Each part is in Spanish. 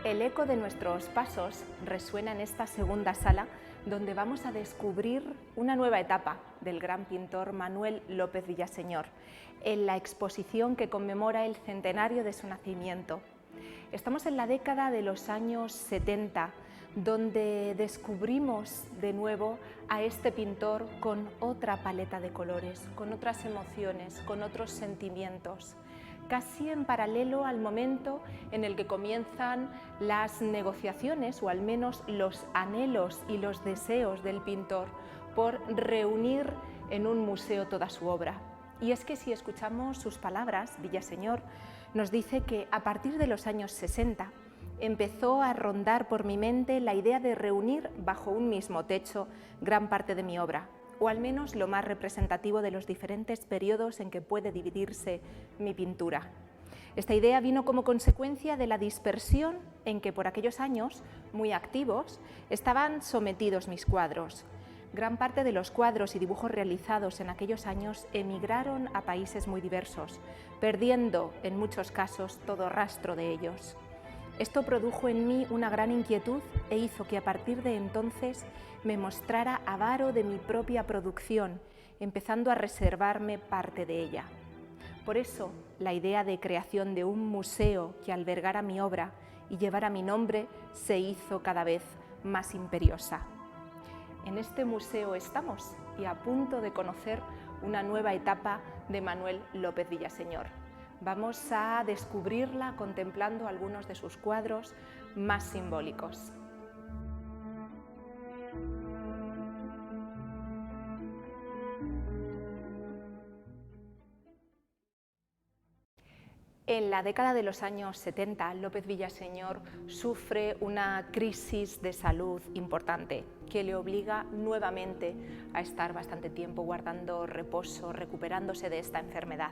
El eco de nuestros pasos resuena en esta segunda sala, donde vamos a descubrir una nueva etapa del gran pintor Manuel López Villaseñor, en la exposición que conmemora el centenario de su nacimiento. Estamos en la década de los años 70, donde descubrimos de nuevo a este pintor con otra paleta de colores, con otras emociones, con otros sentimientos, casi en paralelo al momento en el que comienzan las negociaciones, o al menos los anhelos y los deseos del pintor por reunir en un museo toda su obra. Y es que si escuchamos sus palabras, Villaseñor nos dice que a partir de los años 60 empezó a rondar por mi mente la idea de reunir bajo un mismo techo gran parte de mi obra, o al menos lo más representativo de los diferentes periodos en que puede dividirse mi pintura. Esta idea vino como consecuencia de la dispersión en que por aquellos años, muy activos, estaban sometidos mis cuadros. Gran parte de los cuadros y dibujos realizados en aquellos años emigraron a países muy diversos, perdiendo en muchos casos todo rastro de ellos. Esto produjo en mí una gran inquietud e hizo que a partir de entonces me mostrara avaro de mi propia producción, empezando a reservarme parte de ella. Por eso, la idea de creación de un museo que albergara mi obra y llevara mi nombre se hizo cada vez más imperiosa. En este museo estamos y a punto de conocer una nueva etapa de Manuel López Villaseñor. Vamos a descubrirla contemplando algunos de sus cuadros más simbólicos. En la década de los años 70, López Villaseñor sufre una crisis de salud importante que le obliga nuevamente a estar bastante tiempo guardando reposo, recuperándose de esta enfermedad.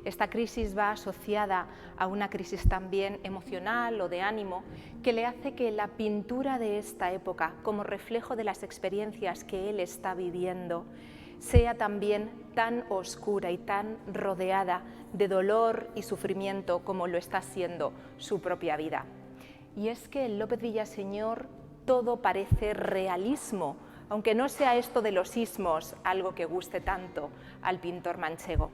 Esta crisis va asociada a una crisis también emocional o de ánimo que le hace que la pintura de esta época, como reflejo de las experiencias que él está viviendo, sea también tan oscura y tan rodeada de dolor y sufrimiento como lo está siendo su propia vida. Y es que en López Villaseñor todo parece realismo, aunque no sea esto de los ismos algo que guste tanto al pintor manchego.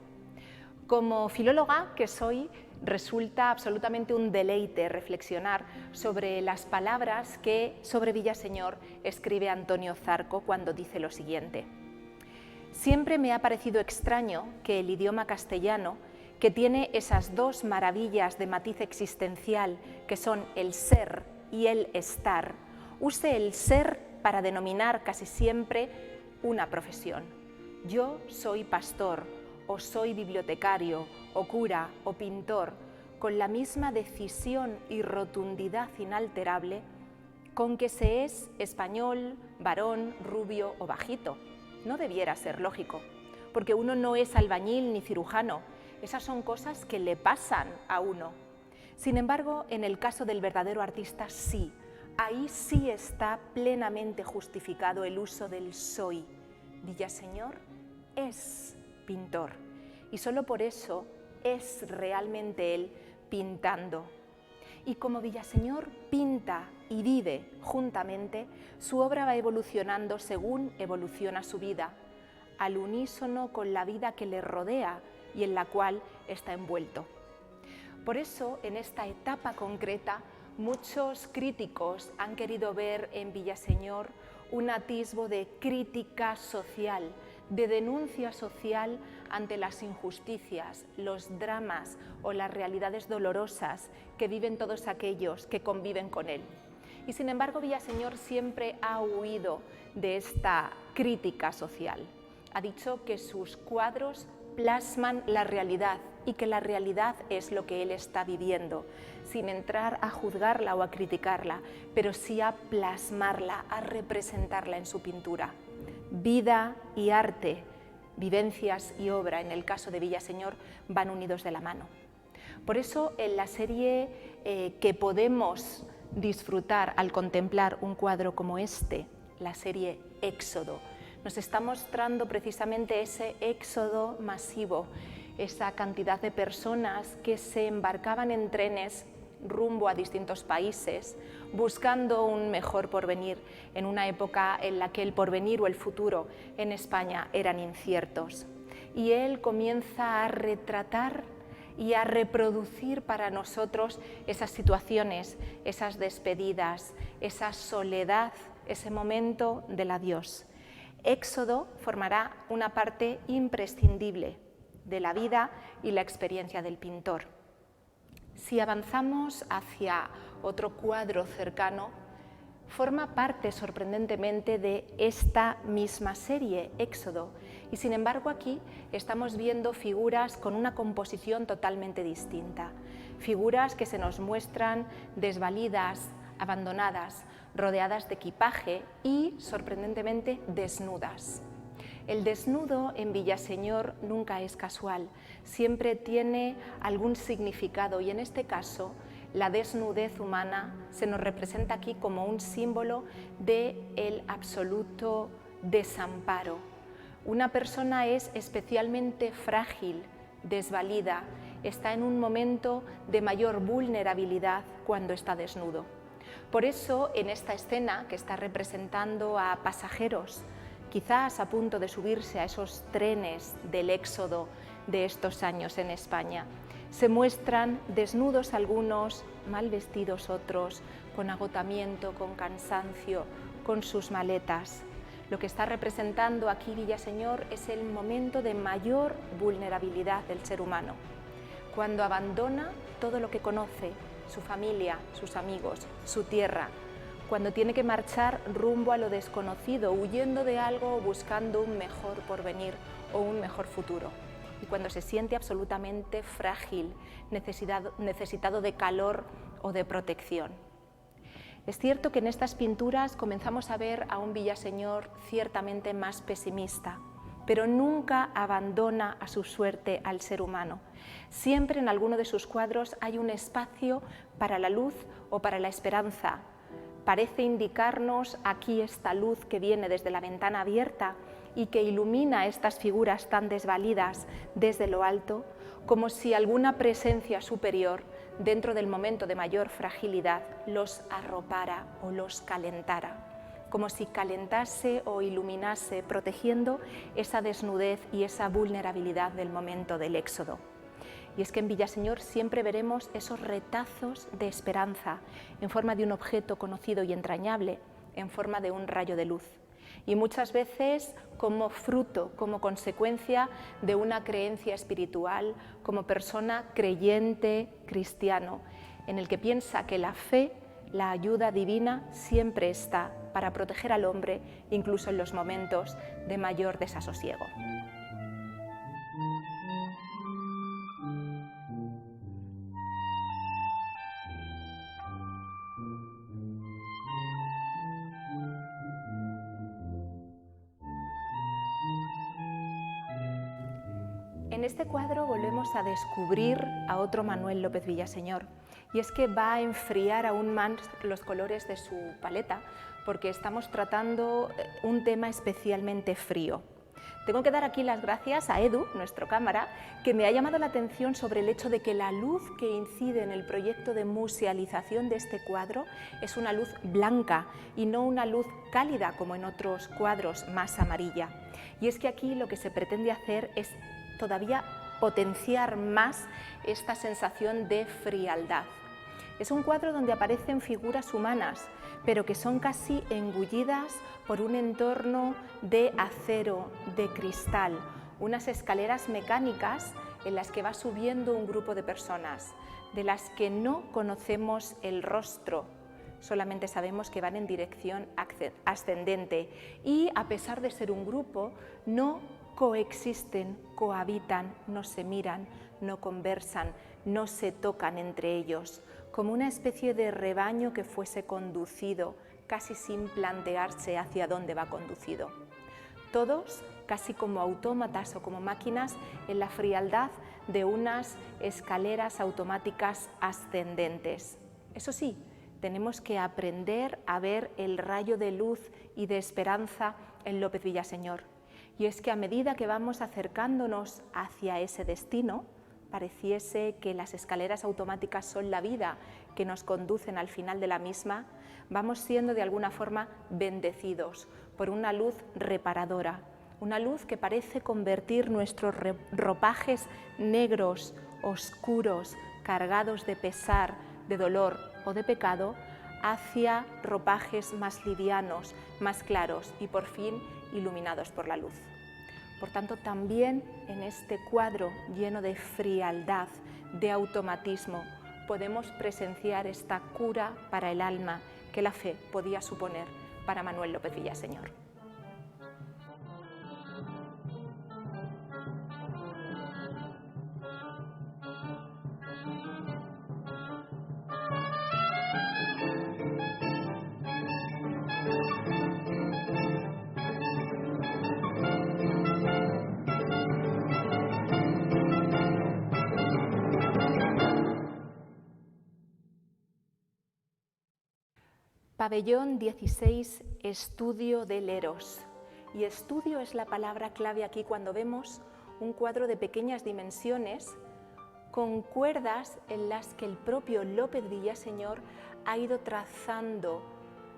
Como filóloga que soy, resulta absolutamente un deleite reflexionar sobre las palabras que sobre Villaseñor escribe Antonio Zarco cuando dice lo siguiente: siempre me ha parecido extraño que el idioma castellano, que tiene esas dos maravillas de matiz existencial que son el ser y el estar, use el ser para denominar casi siempre una profesión. Yo soy pastor, o soy bibliotecario, o cura, o pintor, con la misma decisión y rotundidad inalterable con que se es español, varón, rubio o bajito. No debiera ser lógico, porque uno no es albañil ni cirujano, esas son cosas que le pasan a uno. Sin embargo, en el caso del verdadero artista sí, ahí sí está plenamente justificado el uso del soy. Villaseñor es pintor y solo por eso es realmente él pintando. Y como Villaseñor pinta y vive juntamente, su obra va evolucionando según evoluciona su vida, al unísono con la vida que le rodea y en la cual está envuelto. Por eso, en esta etapa concreta, muchos críticos han querido ver en Villaseñor un atisbo de crítica social, de denuncia social ante las injusticias, los dramas o las realidades dolorosas que viven todos aquellos que conviven con él. Y sin embargo, Villaseñor siempre ha huido de esta crítica social. Ha dicho que sus cuadros plasman la realidad y que la realidad es lo que él está viviendo, sin entrar a juzgarla o a criticarla, pero sí a plasmarla, a representarla en su pintura. Vida y arte, vivencias y obra, en el caso de Villaseñor, van unidos de la mano. Por eso, en la serie que podemos disfrutar al contemplar un cuadro como este, la serie Éxodo, nos está mostrando precisamente ese éxodo masivo, esa cantidad de personas que se embarcaban en trenes rumbo a distintos países, buscando un mejor porvenir en una época en la que el porvenir o el futuro en España eran inciertos. Y él comienza a retratar y a reproducir para nosotros esas situaciones, esas despedidas, esa soledad, ese momento del adiós. Éxodo formará una parte imprescindible de la vida y la experiencia del pintor. Si avanzamos hacia otro cuadro cercano, forma parte sorprendentemente de esta misma serie, Éxodo, y sin embargo aquí estamos viendo figuras con una composición totalmente distinta, figuras que se nos muestran desvalidas, abandonadas, rodeadas de equipaje y, sorprendentemente, desnudas. El desnudo en Villaseñor nunca es casual, siempre tiene algún significado y en este caso la desnudez humana se nos representa aquí como un símbolo del absoluto desamparo. Una persona es especialmente frágil, desvalida, está en un momento de mayor vulnerabilidad cuando está desnudo. Por eso, en esta escena que está representando a pasajeros, quizás a punto de subirse a esos trenes del éxodo de estos años en España, se muestran desnudos algunos, mal vestidos otros, con agotamiento, con cansancio, con sus maletas. Lo que está representando aquí Villaseñor es el momento de mayor vulnerabilidad del ser humano, cuando abandona todo lo que conoce, su familia, sus amigos, su tierra, cuando tiene que marchar rumbo a lo desconocido, huyendo de algo o buscando un mejor porvenir o un mejor futuro. Y cuando se siente absolutamente frágil, necesitado de calor o de protección. Es cierto que en estas pinturas comenzamos a ver a un Villaseñor ciertamente más pesimista, pero nunca abandona a su suerte al ser humano. Siempre en alguno de sus cuadros hay un espacio para la luz o para la esperanza. Parece indicarnos aquí esta luz que viene desde la ventana abierta y que ilumina estas figuras tan desvalidas desde lo alto, como si alguna presencia superior, dentro del momento de mayor fragilidad, los arropara o los calentara, como si calentase o iluminase, protegiendo esa desnudez y esa vulnerabilidad del momento del éxodo. Y es que en Villaseñor siempre veremos esos retazos de esperanza en forma de un objeto conocido y entrañable, en forma de un rayo de luz. Y muchas veces como fruto, como consecuencia de una creencia espiritual, como persona creyente, cristiano, en el que piensa que la fe, la ayuda divina, siempre está para proteger al hombre, incluso en los momentos de mayor desasosiego. En este cuadro volvemos a descubrir a otro Manuel López Villaseñor, y es que va a enfriar aún más los colores de su paleta, porque estamos tratando un tema especialmente frío. Tengo que dar aquí las gracias a Edu, nuestro cámara, que me ha llamado la atención sobre el hecho de que la luz que incide en el proyecto de musealización de este cuadro es una luz blanca y no una luz cálida como en otros cuadros más amarilla. Y es que aquí lo que se pretende hacer es todavía potenciar más esta sensación de frialdad. Es un cuadro donde aparecen figuras humanas, pero que son casi engullidas por un entorno de acero, de cristal, unas escaleras mecánicas en las que va subiendo un grupo de personas, de las que no conocemos el rostro, solamente sabemos que van en dirección ascendente y, a pesar de ser un grupo, no coexisten, cohabitan, no se miran, no conversan, no se tocan entre ellos, como una especie de rebaño que fuese conducido, casi sin plantearse hacia dónde va conducido. Todos casi como autómatas o como máquinas en la frialdad de unas escaleras automáticas ascendentes. Eso sí, tenemos que aprender a ver el rayo de luz y de esperanza en López Villaseñor. Y es que a medida que vamos acercándonos hacia ese destino, pareciese que las escaleras automáticas son la vida que nos conducen al final de la misma, vamos siendo de alguna forma bendecidos por una luz reparadora, una luz que parece convertir nuestros ropajes negros, oscuros, cargados de pesar, de dolor o de pecado, hacia ropajes más livianos, más claros y por fin iluminados por la luz. Por tanto, también en este cuadro lleno de frialdad, de automatismo, podemos presenciar esta cura para el alma que la fe podía suponer para Manuel López Villaseñor. Pabellón 16, estudio de Leros. Y estudio es la palabra clave aquí cuando vemos un cuadro de pequeñas dimensiones con cuerdas en las que el propio López Villaseñor ha ido trazando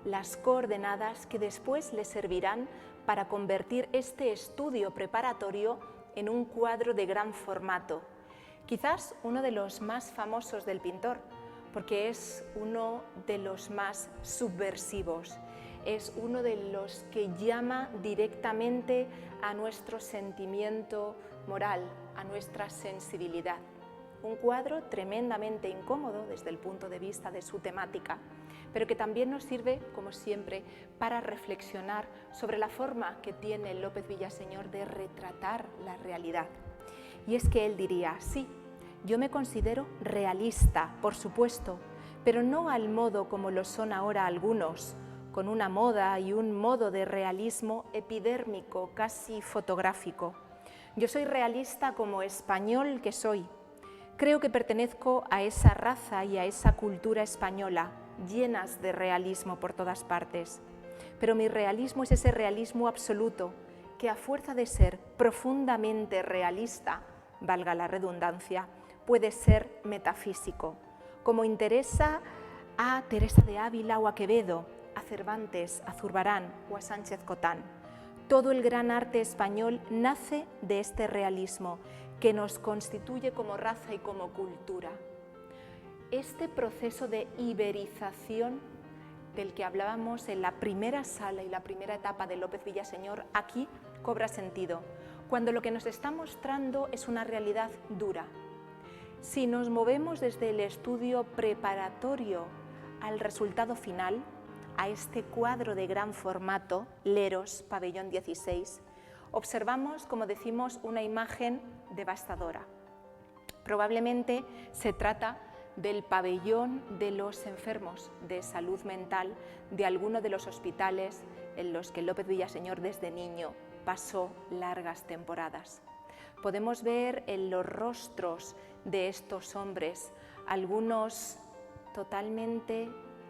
las coordenadas que después le servirán para convertir este estudio preparatorio en un cuadro de gran formato. Quizás uno de los más famosos del pintor, porque es uno de los más subversivos, es uno de los que llama directamente a nuestro sentimiento moral, a nuestra sensibilidad. Un cuadro tremendamente incómodo desde el punto de vista de su temática, pero que también nos sirve, como siempre, para reflexionar sobre la forma que tiene López Villaseñor de retratar la realidad. Y es que él diría, sí, yo me considero realista, por supuesto, pero no al modo como lo son ahora algunos, con una moda y un modo de realismo epidérmico, casi fotográfico. Yo soy realista como español que soy. Creo que pertenezco a esa raza y a esa cultura española, llenas de realismo por todas partes. Pero mi realismo es ese realismo absoluto, que a fuerza de ser profundamente realista, valga la redundancia, puede ser metafísico, como interesa a Teresa de Ávila o a Quevedo, a Cervantes, a Zurbarán o a Sánchez Cotán. Todo el gran arte español nace de este realismo que nos constituye como raza y como cultura. Este proceso de iberización del que hablábamos en la primera sala y la primera etapa de López Villaseñor, aquí cobra sentido, cuando lo que nos está mostrando es una realidad dura. Si nos movemos desde el estudio preparatorio al resultado final, a este cuadro de gran formato, Leros, Pabellón 16, observamos, como decimos, una imagen devastadora. Probablemente se trata del pabellón de los enfermos de salud mental de alguno de los hospitales en los que López Villaseñor desde niño pasó largas temporadas. Podemos ver en los rostros de estos hombres, algunos totalmente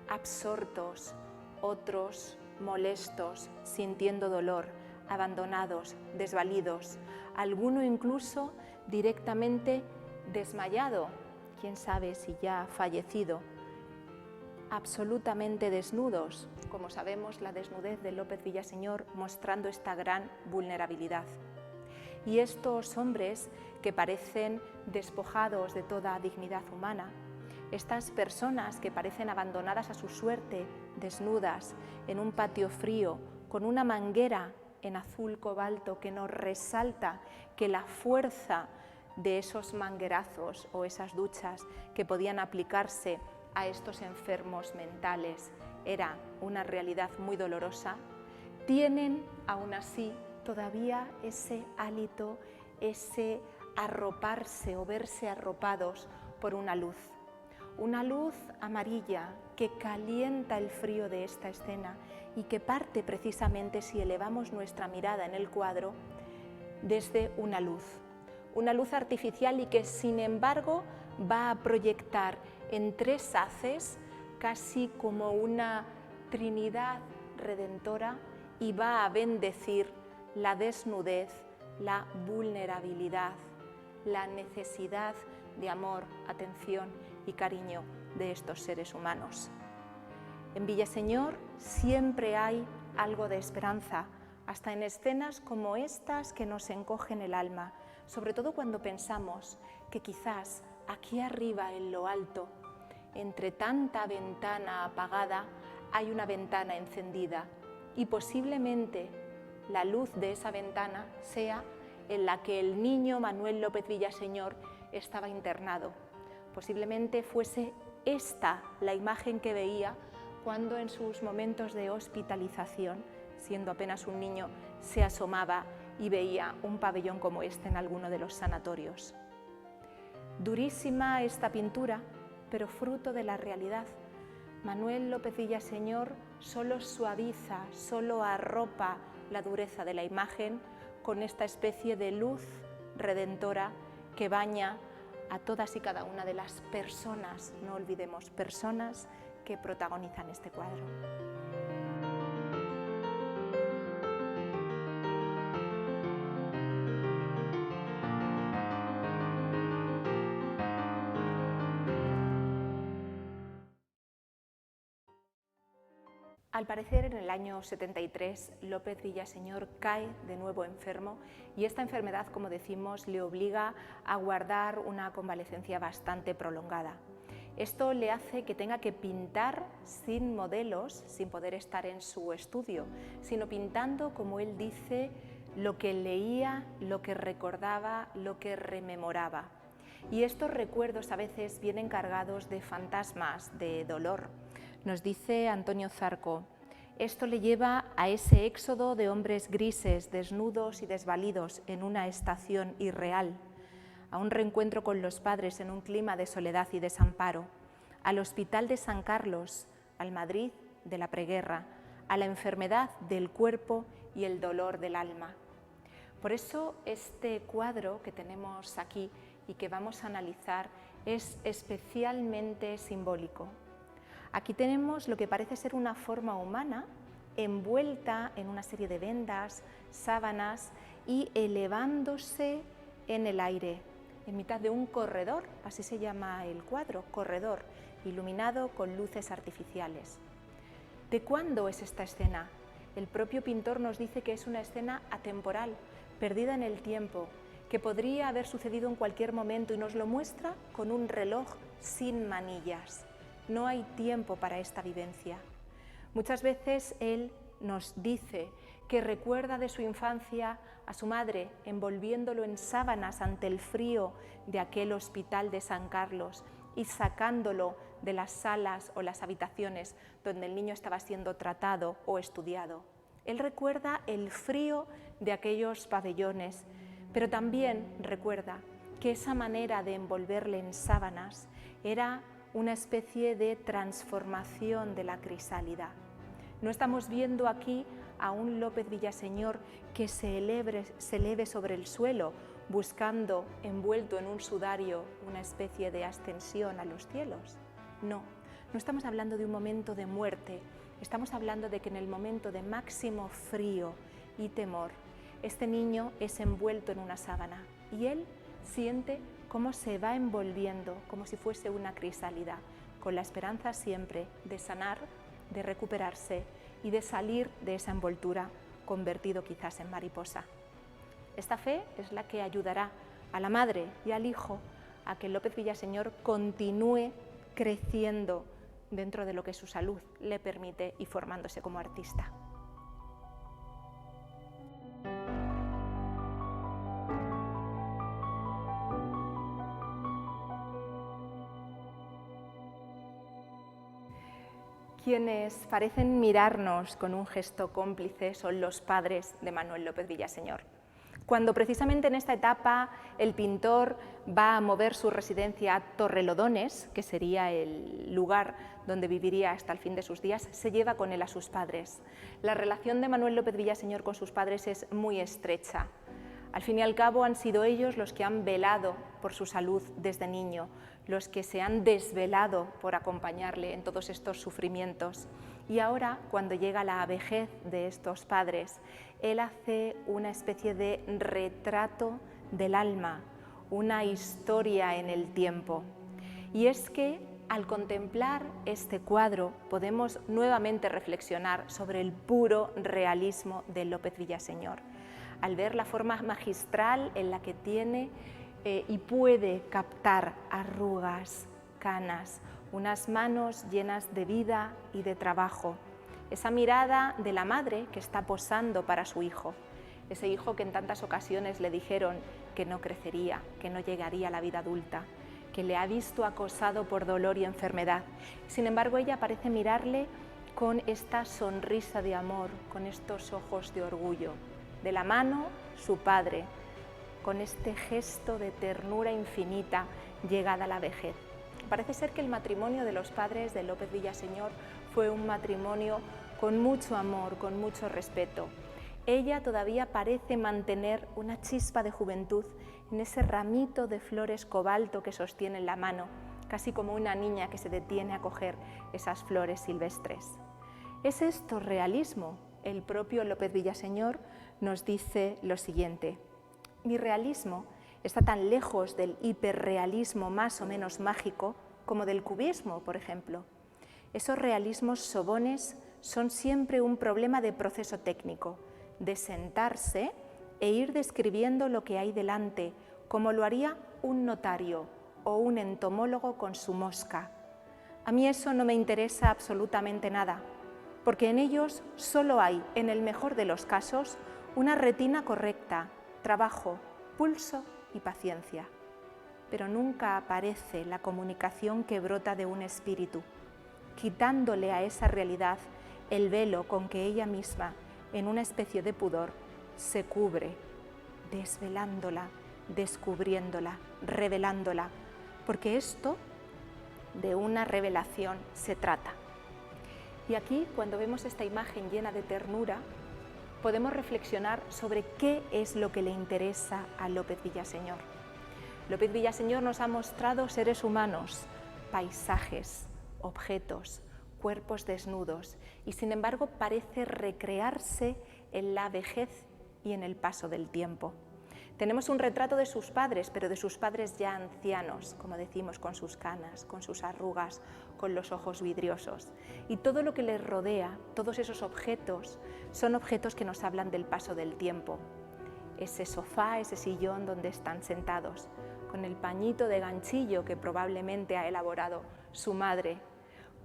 absortos, otros molestos, sintiendo dolor, abandonados, desvalidos, alguno incluso directamente desmayado, quién sabe si ya fallecido, absolutamente desnudos, como sabemos la desnudez de López Villaseñor mostrando esta gran vulnerabilidad. Y estos hombres que parecen despojados de toda dignidad humana, estas personas que parecen abandonadas a su suerte, desnudas, en un patio frío, con una manguera en azul cobalto que nos resalta que la fuerza de esos manguerazos o esas duchas que podían aplicarse a estos enfermos mentales era una realidad muy dolorosa, tienen aún así todavía ese hálito, ese arroparse o verse arropados por una luz amarilla que calienta el frío de esta escena y que parte precisamente, si elevamos nuestra mirada en el cuadro, desde una luz artificial y que sin embargo va a proyectar en tres haces casi como una trinidad redentora y va a bendecir la desnudez, la vulnerabilidad, la necesidad de amor, atención y cariño de estos seres humanos. En Villaseñor siempre hay algo de esperanza, hasta en escenas como estas que nos encogen el alma, sobre todo cuando pensamos que quizás aquí arriba, en lo alto, entre tanta ventana apagada, hay una ventana encendida y posiblemente la luz de esa ventana sea en la que el niño Manuel López Villaseñor estaba internado. Posiblemente fuese esta la imagen que veía cuando en sus momentos de hospitalización, siendo apenas un niño, se asomaba y veía un pabellón como este en alguno de los sanatorios. Durísima esta pintura, pero fruto de la realidad. Manuel López Villaseñor solo suaviza, solo arropa la dureza de la imagen con esta especie de luz redentora que baña a todas y cada una de las personas, no olvidemos, personas que protagonizan este cuadro. Al parecer, en el año 73, López Villaseñor cae de nuevo enfermo y esta enfermedad, como decimos, le obliga a guardar una convalecencia bastante prolongada. Esto le hace que tenga que pintar sin modelos, sin poder estar en su estudio, sino pintando, como él dice, lo que leía, lo que recordaba, lo que rememoraba. Y estos recuerdos a veces vienen cargados de fantasmas, de dolor. Nos dice Antonio Zarco, esto le lleva a ese éxodo de hombres grises, desnudos y desvalidos en una estación irreal, a un reencuentro con los padres en un clima de soledad y desamparo, al Hospital de San Carlos, al Madrid de la preguerra, a la enfermedad del cuerpo y el dolor del alma. Por eso este cuadro que tenemos aquí y que vamos a analizar es especialmente simbólico. Aquí tenemos lo que parece ser una forma humana envuelta en una serie de vendas, sábanas y elevándose en el aire, en mitad de un corredor, así se llama el cuadro, corredor, iluminado con luces artificiales. ¿De cuándo es esta escena? El propio pintor nos dice que es una escena atemporal, perdida en el tiempo, que podría haber sucedido en cualquier momento y nos lo muestra con un reloj sin manillas. No hay tiempo para esta vivencia. Muchas veces él nos dice que recuerda de su infancia a su madre envolviéndolo en sábanas ante el frío de aquel Hospital de San Carlos y sacándolo de las salas o las habitaciones donde el niño estaba siendo tratado o estudiado. Él recuerda el frío de aquellos pabellones, pero también recuerda que esa manera de envolverle en sábanas era una especie de transformación de la crisálida. No estamos viendo aquí a un López Villaseñor que se eleve sobre el suelo buscando, envuelto en un sudario, una especie de ascensión a los cielos. No, no estamos hablando de un momento de muerte, estamos hablando de que en el momento de máximo frío y temor, este niño es envuelto en una sábana y él siente cómo se va envolviendo como si fuese una crisálida, con la esperanza siempre de sanar, de recuperarse y de salir de esa envoltura convertido quizás en mariposa. Esta fe es la que ayudará a la madre y al hijo a que López Villaseñor continúe creciendo dentro de lo que su salud le permite y formándose como artista. Quienes parecen mirarnos con un gesto cómplice son los padres de Manuel López Villaseñor. Cuando precisamente en esta etapa el pintor va a mover su residencia a Torrelodones, que sería el lugar donde viviría hasta el fin de sus días, se lleva con él a sus padres. La relación de Manuel López Villaseñor con sus padres es muy estrecha. Al fin y al cabo han sido ellos los que han velado por su salud desde niño, los que se han desvelado por acompañarle en todos estos sufrimientos. Y ahora, cuando llega la vejez de estos padres, él hace una especie de retrato del alma, una historia en el tiempo. Y es que Al contemplar este cuadro podemos nuevamente reflexionar sobre el puro realismo de López Villaseñor, al ver la forma magistral en la que tiene y puede captar arrugas, canas, unas manos llenas de vida y de trabajo, esa mirada de la madre que está posando para su hijo, ese hijo que en tantas ocasiones le dijeron que no crecería, que no llegaría a la vida adulta, que le ha visto acosado por dolor y enfermedad. Sin embargo, ella parece mirarle con esta sonrisa de amor, con estos ojos de orgullo. De la mano, su padre, con este gesto de ternura infinita llegada a la vejez. Parece ser que el matrimonio de los padres de López Villaseñor fue un matrimonio con mucho amor, con mucho respeto. Ella todavía parece mantener una chispa de juventud en ese ramito de flores cobalto que sostiene en la mano, casi como una niña que se detiene a coger esas flores silvestres. ¿Es esto realismo? El propio López Villaseñor nos dice lo siguiente: mi realismo está tan lejos del hiperrealismo más o menos mágico como del cubismo, por ejemplo. Esos realismos sobones son siempre un problema de proceso técnico, de sentarse e ir describiendo lo que hay delante, como lo haría un notario o un entomólogo con su mosca. A mí eso no me interesa absolutamente nada, porque en ellos solo hay, en el mejor de los casos, una retina correcta, trabajo, pulso y paciencia. Pero nunca aparece la comunicación que brota de un espíritu, quitándole a esa realidad el velo con que ella misma, en una especie de pudor, se cubre, desvelándola, descubriéndola, revelándola, porque esto de una revelación se trata. Y aquí, cuando vemos esta imagen llena de ternura, podemos reflexionar sobre qué es lo que le interesa a López Villaseñor. López Villaseñor nos ha mostrado seres humanos, paisajes, objetos, cuerpos desnudos, y sin embargo parece recrearse en la vejez y en el paso del tiempo. Tenemos un retrato de sus padres, pero de sus padres ya ancianos, como decimos, con sus canas, con sus arrugas, con los ojos vidriosos. Y todo lo que les rodea, todos esos objetos, son objetos que nos hablan del paso del tiempo. Ese sofá, ese sillón donde están sentados, con el pañito de ganchillo que probablemente ha elaborado su madre,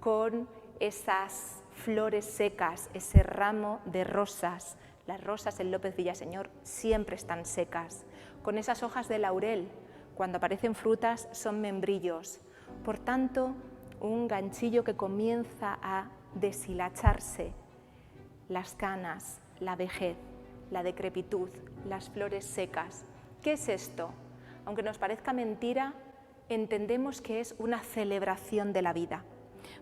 con esas flores secas, ese ramo de rosas. Las rosas en López Villaseñor siempre están secas, con esas hojas de laurel, cuando aparecen frutas son membrillos. Por tanto, un ganchillo que comienza a deshilacharse, las canas, la vejez, la decrepitud, las flores secas. ¿Qué es esto? Aunque nos parezca mentira, entendemos que es una celebración de la vida.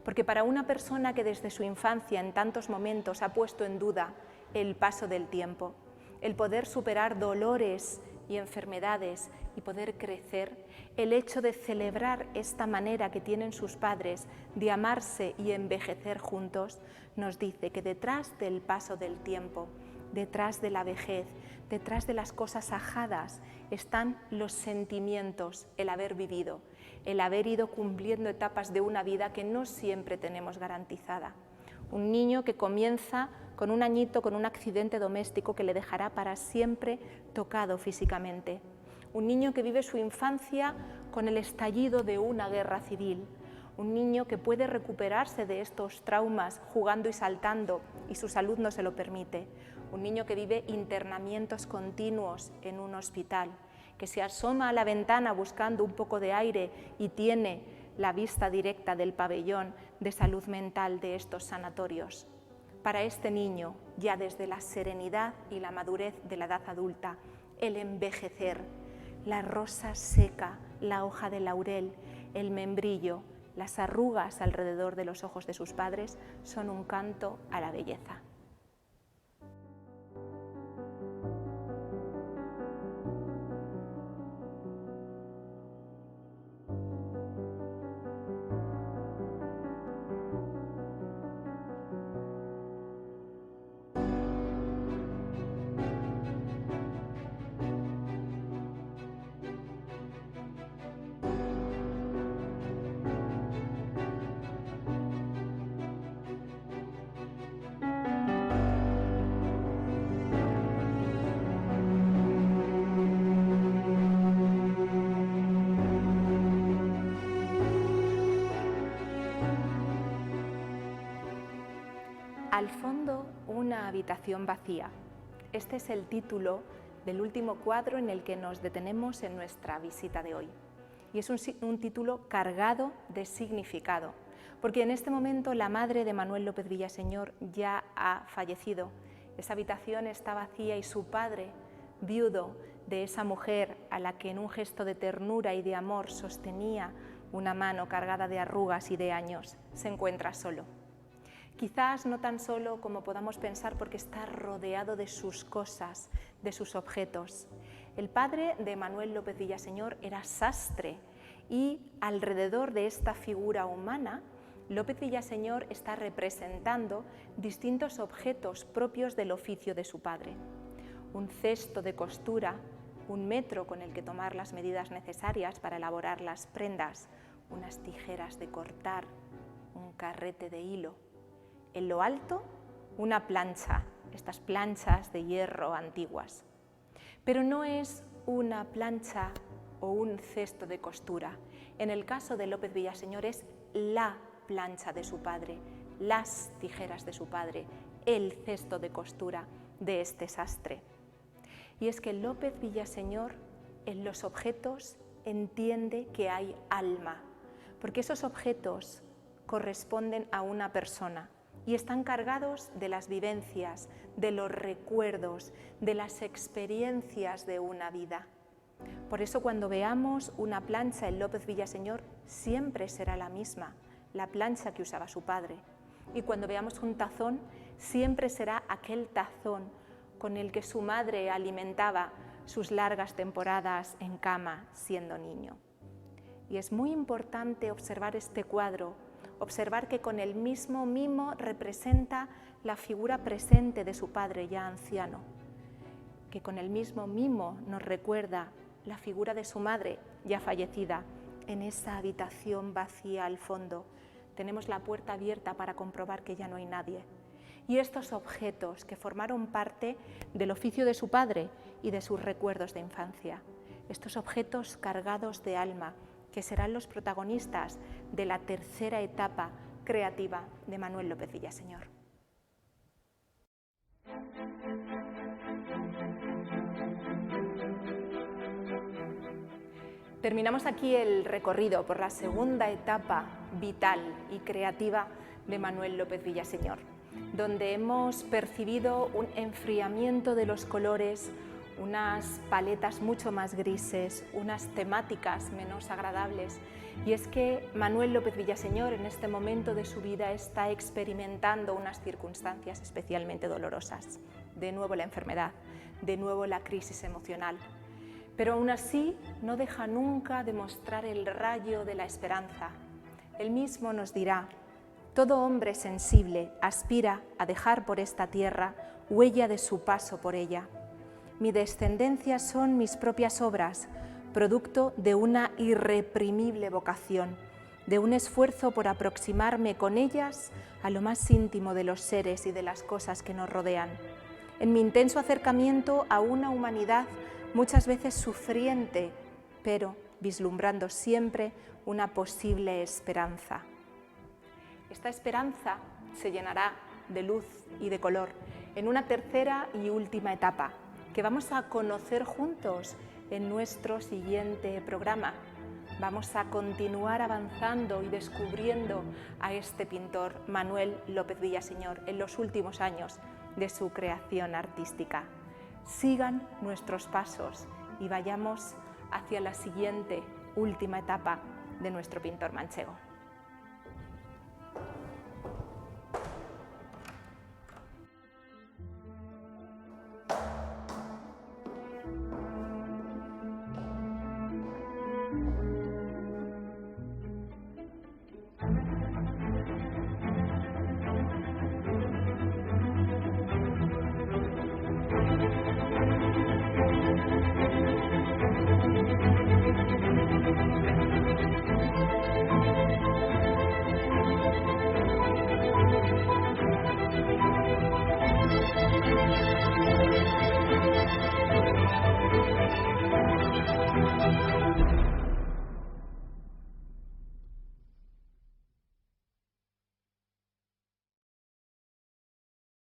Porque para una persona que desde su infancia en tantos momentos ha puesto en duda el paso del tiempo, el poder superar dolores y enfermedades y poder crecer, el hecho de celebrar esta manera que tienen sus padres de amarse y envejecer juntos, nos dice que detrás del paso del tiempo, detrás de la vejez, detrás de las cosas ajadas, están los sentimientos, el haber vivido, el haber ido cumpliendo etapas de una vida que no siempre tenemos garantizada. Un niño que comienza con un añito, con un accidente doméstico que le dejará para siempre tocado físicamente. Un niño que vive su infancia con el estallido de una guerra civil. Un niño que puede recuperarse de estos traumas jugando y saltando y su salud no se lo permite. Un niño que vive internamientos continuos en un hospital, que se asoma a la ventana buscando un poco de aire y tiene la vista directa del pabellón de salud mental de estos sanatorios. Para este niño, ya desde la serenidad y la madurez de la edad adulta, el envejecer, la rosa seca, la hoja de laurel, el membrillo, las arrugas alrededor de los ojos de sus padres son un canto a la belleza. Al fondo, una habitación vacía. Este es el título del último cuadro en el que nos detenemos en nuestra visita de hoy. Y es un título cargado de significado, porque en este momento la madre de Manuel López Villaseñor ya ha fallecido. Esa habitación está vacía y su padre, viudo de esa mujer a la que en un gesto de ternura y de amor sostenía una mano cargada de arrugas y de años, se encuentra solo. Quizás no tan solo como podamos pensar, porque está rodeado de sus cosas, de sus objetos. El padre de Manuel López Villaseñor era sastre y alrededor de esta figura humana, López Villaseñor está representando distintos objetos propios del oficio de su padre. Un cesto de costura, un metro con el que tomar las medidas necesarias para elaborar las prendas, unas tijeras de cortar, un carrete de hilo. En lo alto, una plancha, estas planchas de hierro antiguas. Pero no es una plancha o un cesto de costura. En el caso de López Villaseñor es la plancha de su padre, las tijeras de su padre, el cesto de costura de este sastre. Y es que López Villaseñor en los objetos entiende que hay alma, porque esos objetos corresponden a una persona y están cargados de las vivencias, de los recuerdos, de las experiencias de una vida. Por eso cuando veamos una plancha en López Villaseñor siempre será la misma, la plancha que usaba su padre. Y cuando veamos un tazón siempre será aquel tazón con el que su madre alimentaba sus largas temporadas en cama siendo niño. Y es muy importante observar este cuadro, observar que con el mismo mimo representa la figura presente de su padre ya anciano, que con el mismo mimo nos recuerda la figura de su madre ya fallecida en esa habitación vacía al fondo. Tenemos la puerta abierta para comprobar que ya no hay nadie. Y estos objetos que formaron parte del oficio de su padre y de sus recuerdos de infancia, estos objetos cargados de alma, que serán los protagonistas de la tercera etapa creativa de Manuel López Villaseñor. Terminamos aquí el recorrido por la segunda etapa vital y creativa de Manuel López Villaseñor, donde hemos percibido un enfriamiento de los colores, unas paletas mucho más grises, unas temáticas menos agradables. Y es que Manuel López Villaseñor en este momento de su vida está experimentando unas circunstancias especialmente dolorosas. De nuevo la enfermedad, de nuevo la crisis emocional. Pero aún así no deja nunca de mostrar el rayo de la esperanza. Él mismo nos dirá: todo hombre sensible aspira a dejar por esta tierra huella de su paso por ella. Mi descendencia son mis propias obras, producto de una irreprimible vocación, de un esfuerzo por aproximarme con ellas a lo más íntimo de los seres y de las cosas que nos rodean. En mi intenso acercamiento a una humanidad muchas veces sufriente, pero vislumbrando siempre una posible esperanza. Esta esperanza se llenará de luz y de color en una tercera y última etapa que vamos a conocer juntos en nuestro siguiente programa. Vamos a continuar avanzando y descubriendo a este pintor Manuel López Villaseñor en los últimos años de su creación artística. Sigan nuestros pasos y vayamos hacia la siguiente, última etapa de nuestro pintor manchego.